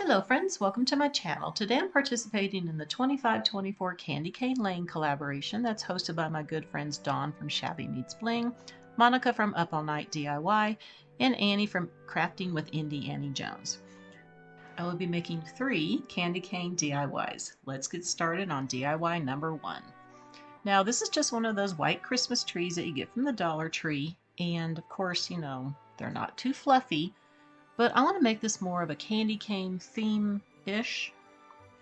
Hello friends, welcome to my channel. Today I'm participating in the 2524 Candy Cane Lane collaboration that's hosted by my good friends Dawn from Shabby Meets Bling, Monica from Up All Night DIY, and Annie from Crafting with Indie Annie Jones. I will be making 3 candy cane DIYs. Let's get started on DIY number 1. Now this is just one of those white Christmas trees that you get from the Dollar Tree, and of course, you know, they're not too fluffy. But I want to make this more of a candy cane theme-ish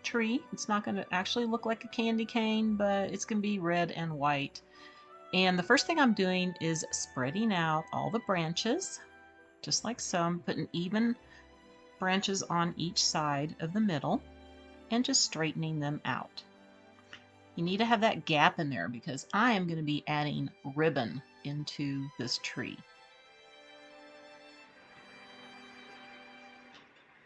tree. It's not going to actually look like a candy cane, but it's going to be red and white. And the first thing I'm doing is spreading out all the branches, just like so. I'm putting even branches on each side of the middle and just straightening them out. You need to have that gap in there because I am going to be adding ribbon into this tree.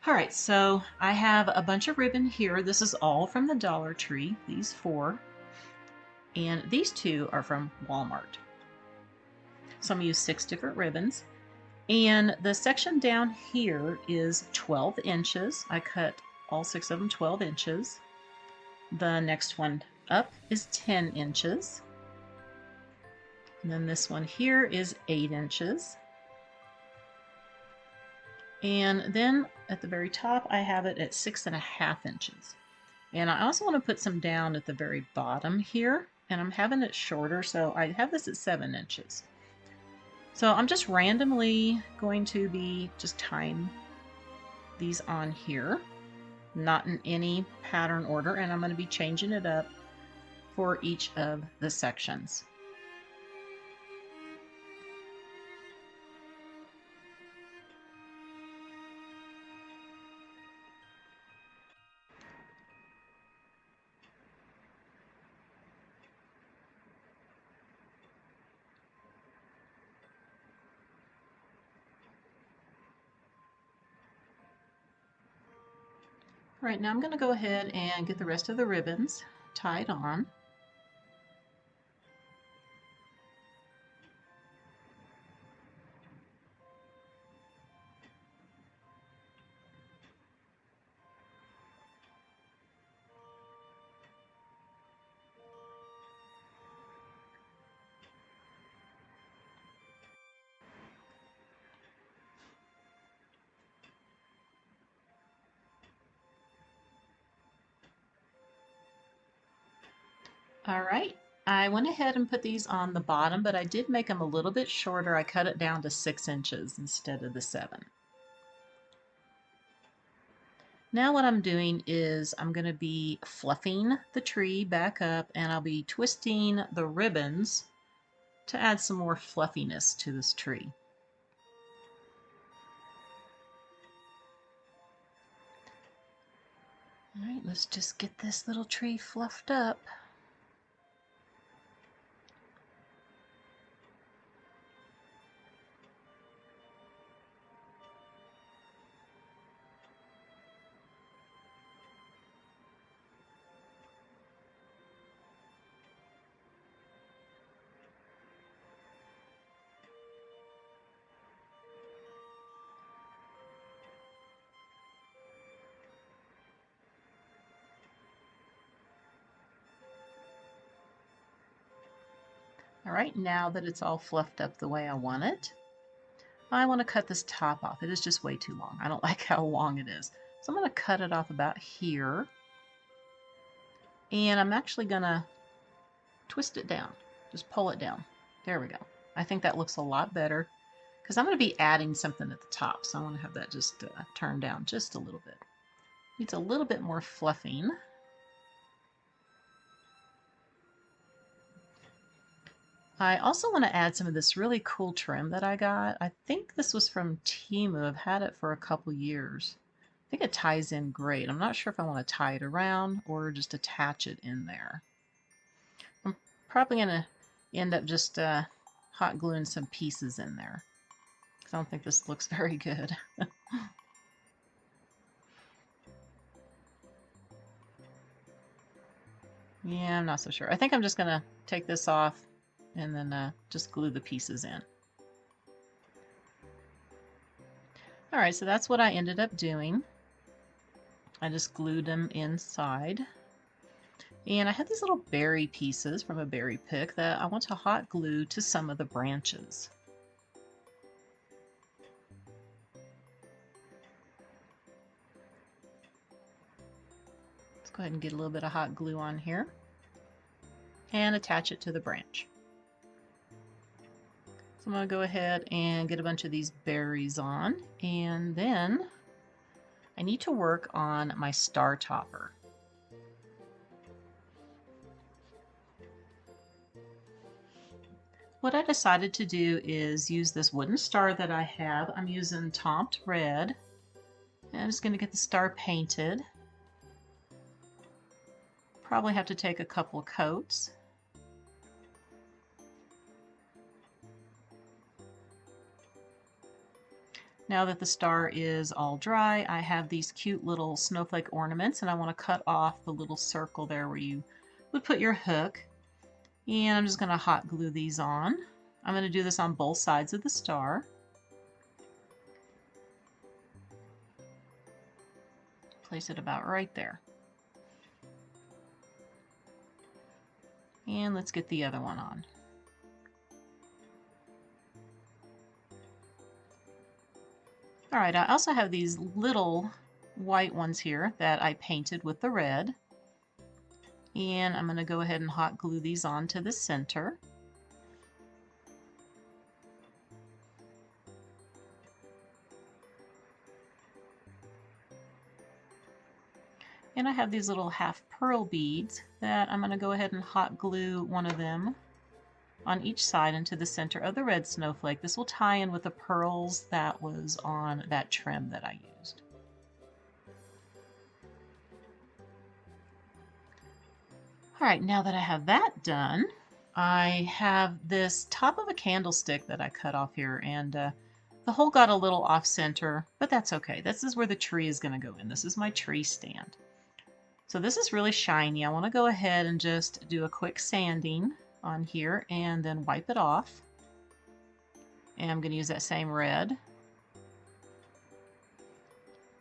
Alright, so I have a bunch of ribbon here. This is all from the Dollar Tree, these 4. And these 2 are from Walmart. So I'm going to use 6 different ribbons. And the section down here is 12 inches. I cut all 6 of them 12 inches. The next one up is 10 inches. And then this one here is 8 inches. And then at the very top, I have it at 6.5 inches. And I also want to put some down at the very bottom here, and I'm having it shorter, so I have this at 7 inches. So I'm just randomly going to be just tying these on here, not in any pattern order, and I'm going to be changing it up for each of the sections. All right, now I'm going to go ahead and get the rest of the ribbons tied on. All right, I went ahead and put these on the bottom, but I did make them a little bit shorter. I cut it down to 6 inches instead of the 7. Now what I'm doing is I'm going to be fluffing the tree back up, and I'll be twisting the ribbons to add some more fluffiness to this tree. All right, let's just get this little tree fluffed up. All right, now that it's all fluffed up the way I want it, I want to cut this top off. It is just way too long. I don't like how long it is. So I'm going to cut it off about here. And I'm actually going to twist it down. Just pull it down. There we go. I think that looks a lot better because I'm going to be adding something at the top. So I want to have that just turned down just a little bit. Needs a little bit more fluffing. I also want to add some of this really cool trim that I got. I think this was from Temu. I've had it for a couple years. I think it ties in great. I'm not sure if I want to tie it around or just attach it in there. I'm probably going to end up just hot gluing some pieces in there because I don't think this looks very good. Yeah, I'm not so sure. I think I'm just going to take this off and then just glue the pieces in. All right, so that's what I ended up doing. I just glued them inside. And I have these little berry pieces from a berry pick that I want to hot glue to some of the branches. Let's go ahead and get a little bit of hot glue on here and attach it to the branch. So I'm going to go ahead and get a bunch of these berries on, and then I need to work on my star topper. What I decided to do is use this wooden star that I have. I'm using Tomped Red. And I'm just going to get the star painted. Probably have to take a couple coats. Now that the star is all dry, I have these cute little snowflake ornaments, and I want to cut off the little circle there where you would put your hook. And I'm just going to hot glue these on. I'm going to do this on both sides of the star. Place it about right there. And let's get the other one on. All right, I also have these little white ones here that I painted with the red. And I'm going to go ahead and hot glue these on to the center. And I have these little half pearl beads that I'm going to go ahead and hot glue one of them on each side into the center of the red snowflake. This will tie in with the pearls that was on that trim that I used. All right, now that I have that done, I have this top of a candlestick that I cut off here, and the hole got a little off center, but that's okay. This is where the tree is going to go in. This is my tree stand. So this is really shiny. I want to go ahead and just do a quick sanding on here and then wipe it off. And I'm going to use that same red.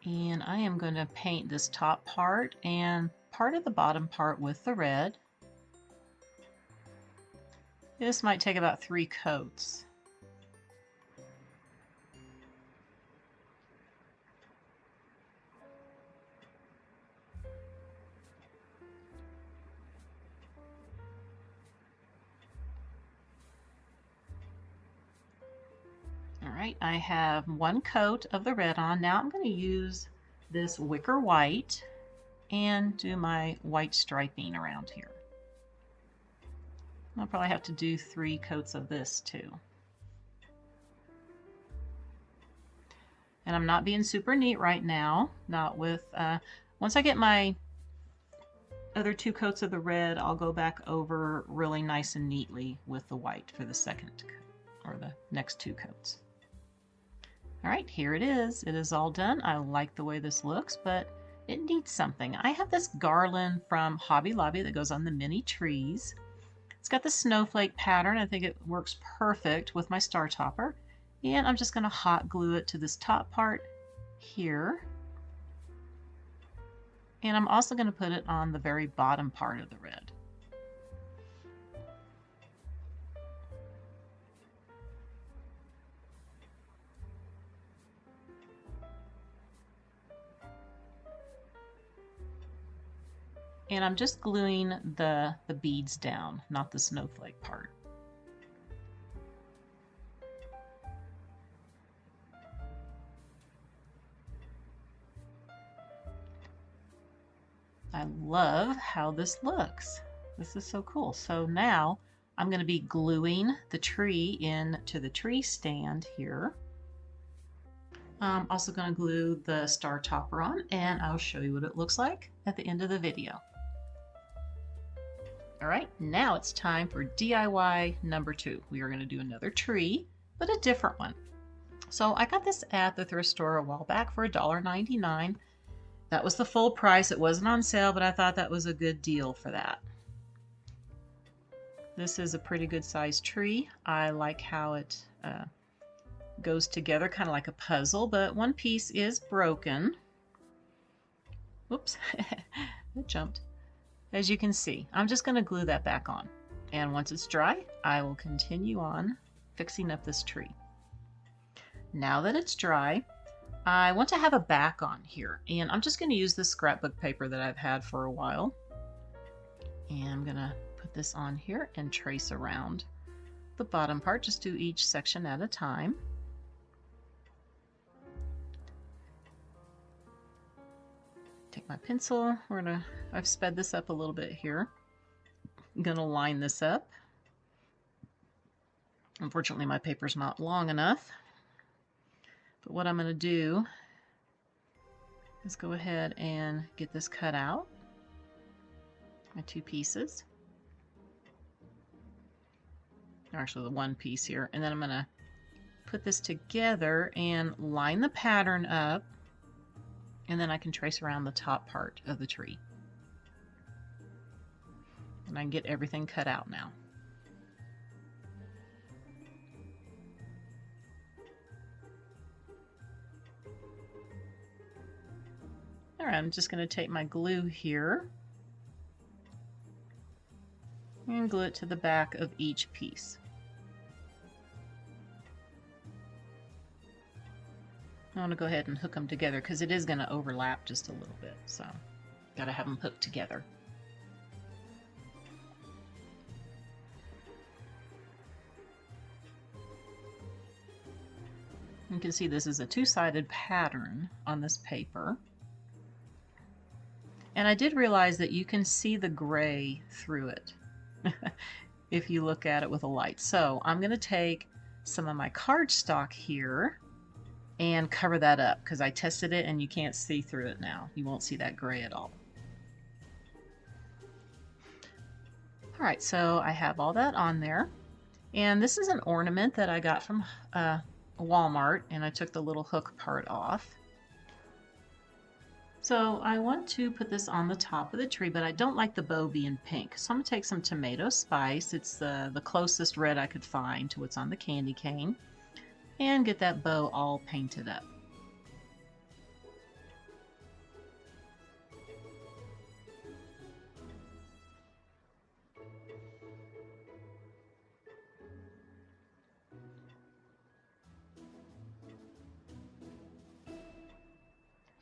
And I am going to paint this top part and part of the bottom part with the red. This might take about 3 coats. Alright, I have 1 coat of the red on. Now I'm going to use this wicker white and do my white striping around here. I'll probably have to do 3 coats of this too. And I'm not being super neat right now, not with, once I get my other 2 coats of the red, I'll go back over really nice and neatly with the white for the second, or the next 2 coats. All right, here it is. It is all done. I like the way this looks, but it needs something. I have this garland from Hobby Lobby that goes on the mini trees. It's got the snowflake pattern. I think it works perfect with my star topper. And I'm just going to hot glue it to this top part here. And I'm also going to put it on the very bottom part of the red. And I'm just gluing the beads down, not the snowflake part. I love how this looks. This is so cool. So now I'm going to be gluing the tree into the tree stand here. I'm also going to glue the star topper on, and I'll show you what it looks like at the end of the video. All right, now it's time for DIY number 2. We are going to do another tree, but a different one. So I got this at the thrift store a while back for $1.99. That was the full price. It wasn't on sale, but I thought that was a good deal for that. This is a pretty good sized tree. I like how it goes together kind of like a puzzle, but one piece is broken. Whoops, it jumped. As you can see, I'm just going to glue that back on. And once it's dry, I will continue on fixing up this tree. Now that it's dry, I want to have a back on here, and I'm just going to use this scrapbook paper that I've had for a while. And I'm going to put this on here and trace around the bottom part. Just do each section at a time. Take my pencil. I've sped this up a little bit here. I'm going to line this up. Unfortunately, my paper's not long enough. But what I'm going to do is go ahead and get this cut out. My two pieces. Actually, the one piece here. And then I'm going to put this together and line the pattern up. And then I can trace around the top part of the tree. And I can get everything cut out now. Alright, I'm just going to take my glue here and glue it to the back of each piece. I want to go ahead and hook them together because it is going to overlap just a little bit, so got to have them hooked together. You can see this is a two-sided pattern on this paper. And I did realize that you can see the gray through it if you look at it with a light. So I'm going to take some of my cardstock here and cover that up because I tested it and you can't see through it now. You won't see that gray at all. Alright, so I have all that on there. And this is an ornament that I got from Walmart, and I took the little hook part off. So I want to put this on the top of the tree, but I don't like the bow being pink. So I'm going to take some tomato spice. It's the closest red I could find to what's on the candy cane. And get that bow all painted up.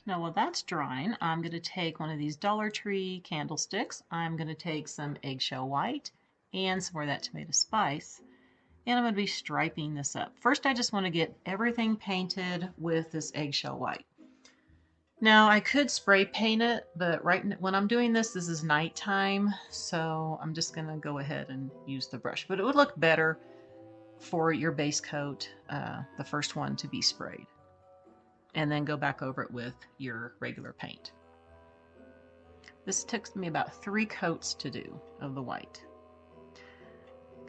Now while that's drying, I'm going to take one of these Dollar Tree candlesticks. I'm going to take some eggshell white and some more of that tomato spice. And I'm going to be striping this up. First, I just want to get everything painted with this eggshell white. Now, I could spray paint it, but when I'm doing this, this is nighttime, so I'm just going to go ahead and use the brush. But it would look better for your base coat, the first one to be sprayed. And then go back over it with your regular paint. This took me about 3 coats to do of the white.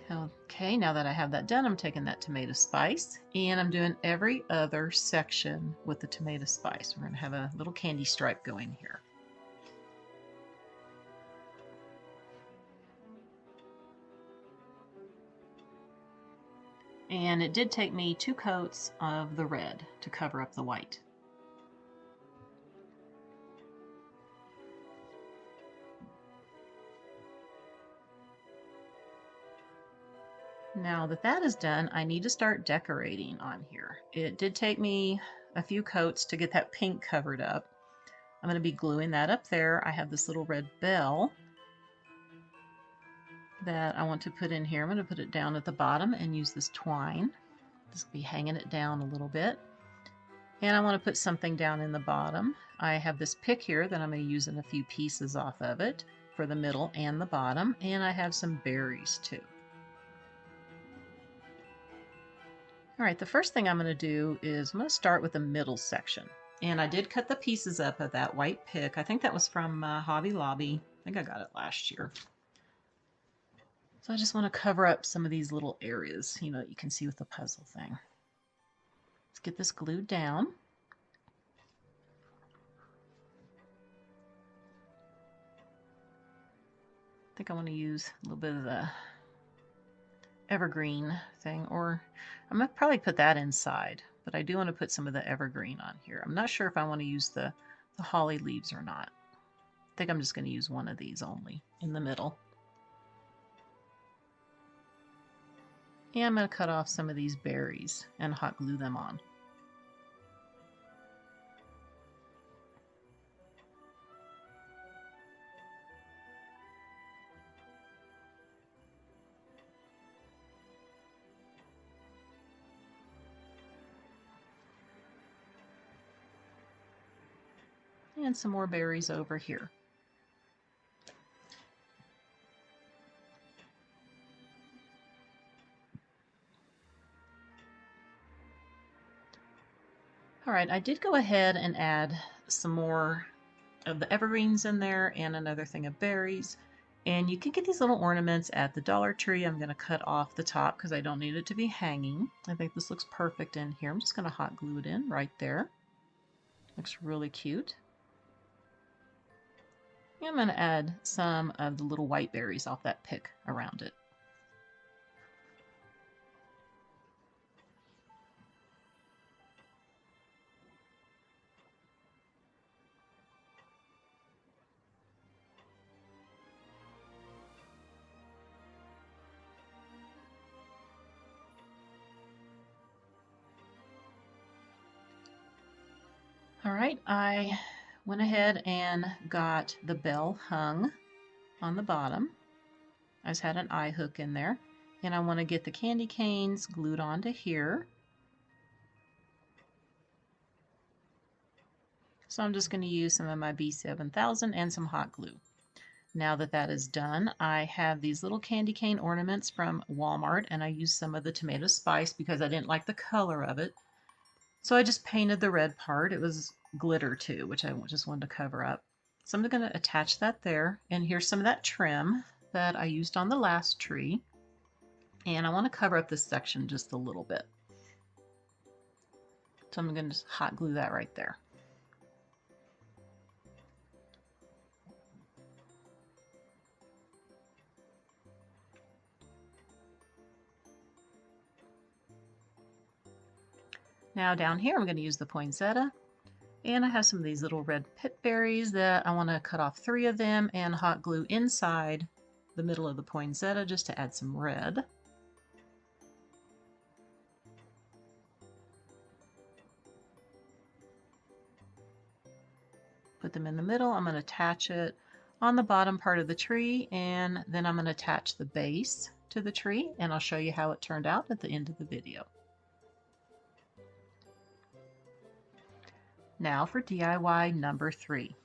Okay, now that I have that done, I'm taking that tomato spice and I'm doing every other section with the tomato spice. We're going to have a little candy stripe going here. And it did take me 2 coats of the red to cover up the white. Now that that is done, I need to start decorating on here. It did take me a few coats to get that pink covered up. I'm going to be gluing that up there. I have this little red bell that I want to put in here. I'm going to put it down at the bottom and use this twine. Just be hanging it down a little bit. And I want to put something down in the bottom. I have this pick here that I'm going to use in a few pieces off of it for the middle and the bottom. And I have some berries too. Alright, the first thing I'm going to do is I'm going to start with the middle section. And I did cut the pieces up of that white pick. I think that was from Hobby Lobby. I think I got it last year. So I just want to cover up some of these little areas, you know, that you can see with the puzzle thing. Let's get this glued down. I think I want to use a little bit of the evergreen thing, or I'm going to probably put that inside, but I do want to put some of the evergreen on here. I'm not sure if I want to use the holly leaves or not. think I'm just going to use one of these only in the middle. And I'm going to cut off some of these berries and hot glue them on. And some more berries over here. All right, I did go ahead and add some more of the evergreens in there and another thing of berries. And you can get these little ornaments at the Dollar Tree. I'm going to cut off the top because I don't need it to be hanging. I think this looks perfect in here. I'm just going to hot glue it in right there. Looks really cute. And I'm going to add some of the little white berries off that pick around it. All right, I went ahead and got the bell hung on the bottom. I just had an eye hook in there, and I want to get the candy canes glued onto here. So I'm just going to use some of my B7000 and some hot glue. Now that that is done, I have these little candy cane ornaments from Walmart, and I used some of the tomato spice because I didn't like the color of it. So I just painted the red part. It was glitter too, which I just wanted to cover up. So I'm going to attach that there, and here's some of that trim that I used on the last tree. And I want to cover up this section just a little bit. So I'm going to just hot glue that right there. Now down here, I'm going to use the poinsettia, and I have some of these little red pip berries that I want to cut off 3 of them and hot glue inside the middle of the poinsettia just to add some red. Put them in the middle. I'm going to attach it on the bottom part of the tree, and then I'm going to attach the base to the tree, and I'll show you how it turned out at the end of the video. Now for DIY number 3.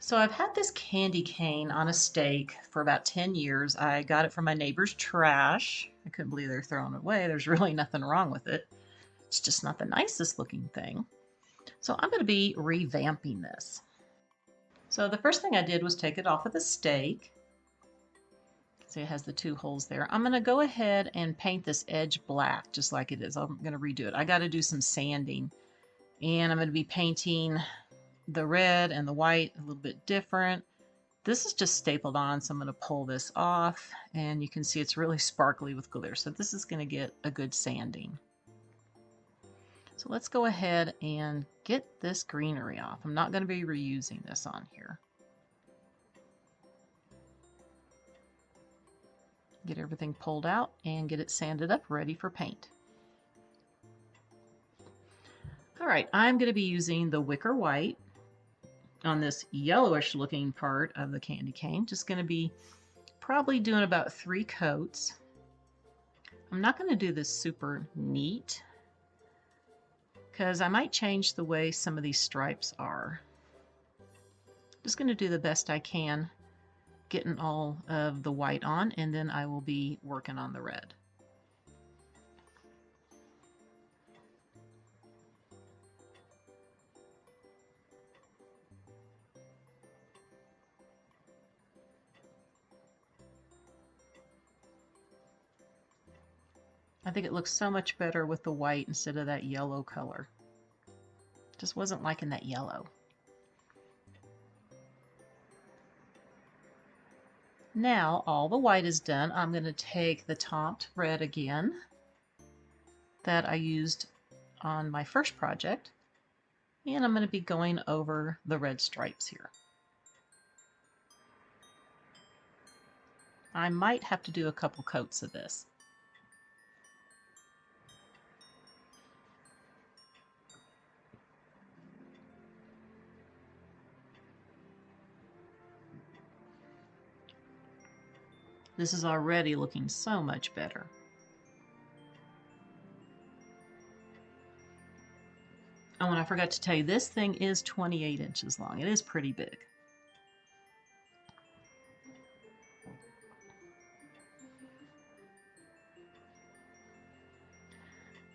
So I've had this candy cane on a stake for about 10 years. I got it from my neighbor's trash. I couldn't believe they were throwing it away. There's really nothing wrong with it. It's just not the nicest looking thing. So I'm going to be revamping this. So the first thing I did was take it off of the stake. See, it has the 2 holes there. I'm going to go ahead and paint this edge black just like it is. I'm going to redo it. I got to do some sanding. And I'm going to be painting the red and the white a little bit different. This is just stapled on, so I'm going to pull this off, and you can see it's really sparkly with glitter. So this is going to get a good sanding. So let's go ahead and get this greenery off. I'm not going to be reusing this on here. Get everything pulled out and get it sanded up, ready for paint. All right, I'm going to be using the wicker white on this yellowish looking part of the candy cane. Just going to be probably doing about 3 coats. I'm not going to do this super neat because I might change the way some of these stripes are. Just going to do the best I can getting all of the white on, and then I will be working on the red. I think it looks so much better with the white instead of that yellow color. Just wasn't liking that yellow. Now all the white is done. I'm going to take the topped red again that I used on my first project, And I'm going to be going over the red stripes here. I might have to do a couple coats of this. This is already looking so much better. Oh, and I forgot to tell you, this thing is 28 inches long. It is pretty big.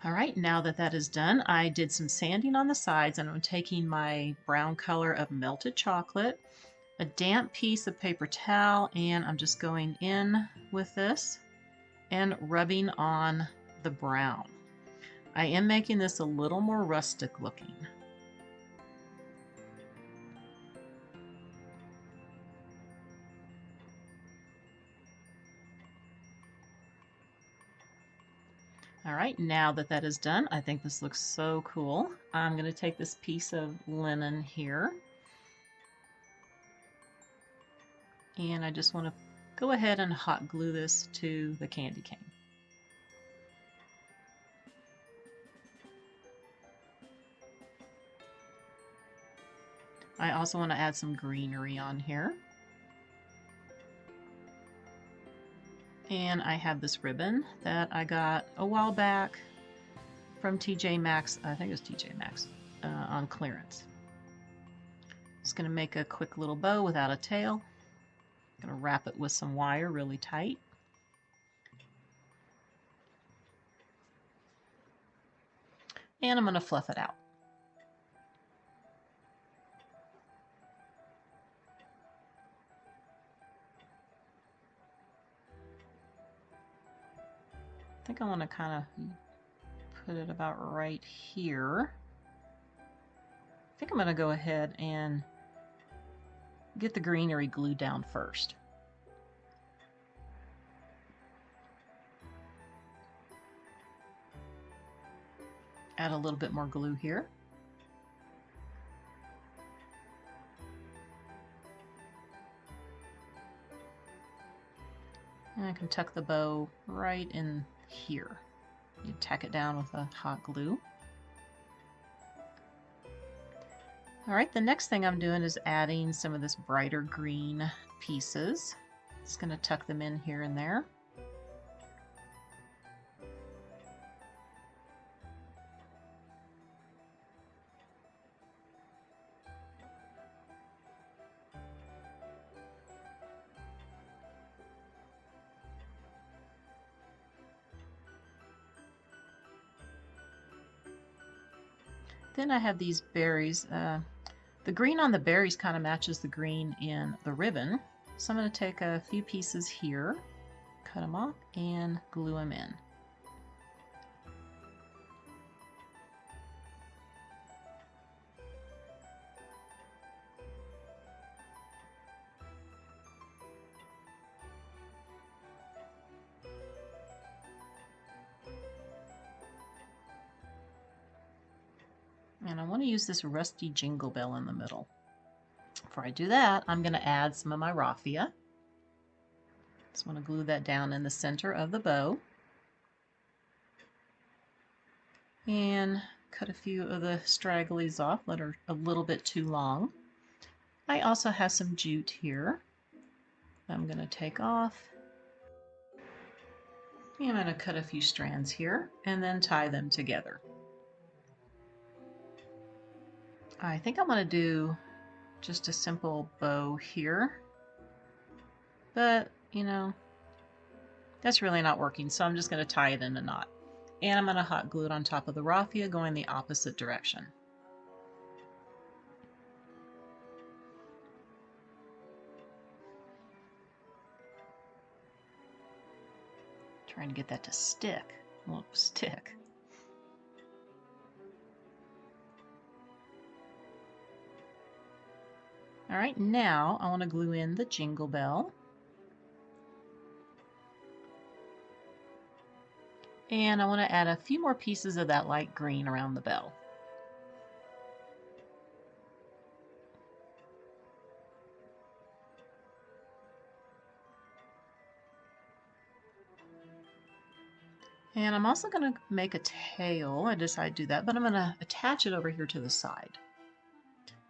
All right, now that that is done, I did some sanding on the sides, and I'm taking my brown color of melted chocolate, a damp piece of paper towel, and I'm just going in with this and rubbing on the brown. I am making this a little more rustic looking. All right, now that that is done, I think this looks so cool. I'm going to take this piece of linen here, and I just want to go ahead and hot glue this to the candy cane. I also want to add some greenery on here. And I have this ribbon that I got a while back from TJ Maxx. I think it was TJ Maxx on clearance. Just going to make a quick little bow without a tail. Going to wrap it with some wire really tight. And I'm going to fluff it out. I think I want to kind of put it about right here. I think I'm going to go ahead and get the greenery glued down first. Add a little bit more glue here. And I can tuck the bow right in here. You tack it down with a hot glue. All right, the next thing I'm doing is adding some of this brighter green pieces. Just going to tuck them in here and there. Then I have these berries. The green on the berries kind of matches the green in the ribbon. So I'm going to take a few pieces here, cut them off, and glue them in. And I want to use this rusty jingle bell in the middle. Before I do that, I'm going to add some of my raffia. Just want to glue that down in the center of the bow. And cut a few of the stragglies off that are a little bit too long. I also have some jute here I'm going to take off. And I'm going to cut a few strands here and then tie them together. I think I'm going to do just a simple bow here, but you know, that's really not working, so I'm just going to tie it in a knot. And I'm going to hot glue it on top of the raffia going the opposite direction. Trying to get that to stick. Won't stick. All right, now I want to glue in the jingle bell. And I want to add a few more pieces of that light green around the bell. And I'm also going to make a tail. I decided to do that, but I'm going to attach it over here to the side.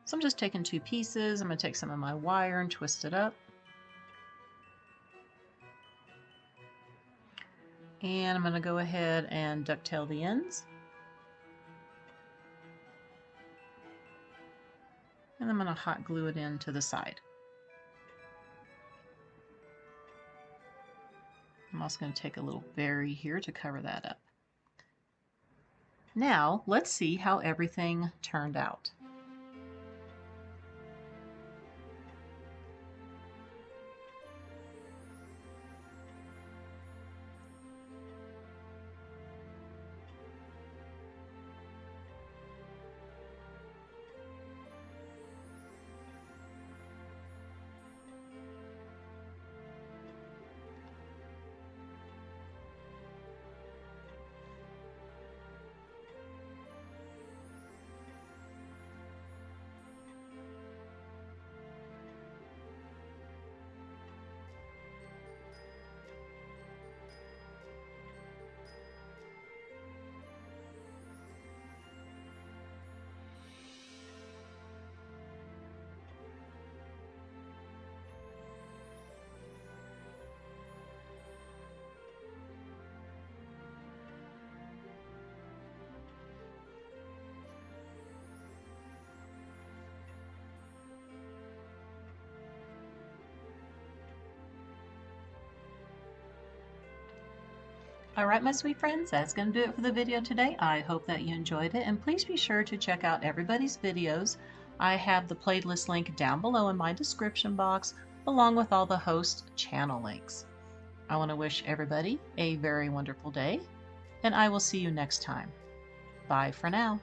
So I'm just taking 2 pieces. I'm going to take some of my wire and twist it up. And I'm going to go ahead and ducktail the ends. And I'm going to hot glue it into the side. I'm also going to take a little berry here to cover that up. Now, let's see how everything turned out. Alright, my sweet friends, that's going to do it for the video today. I hope that you enjoyed it, and please be sure to check out everybody's videos. I have the playlist link down below in my description box, along with all the host channel links. I want to wish everybody a very wonderful day, and I will see you next time. Bye for now.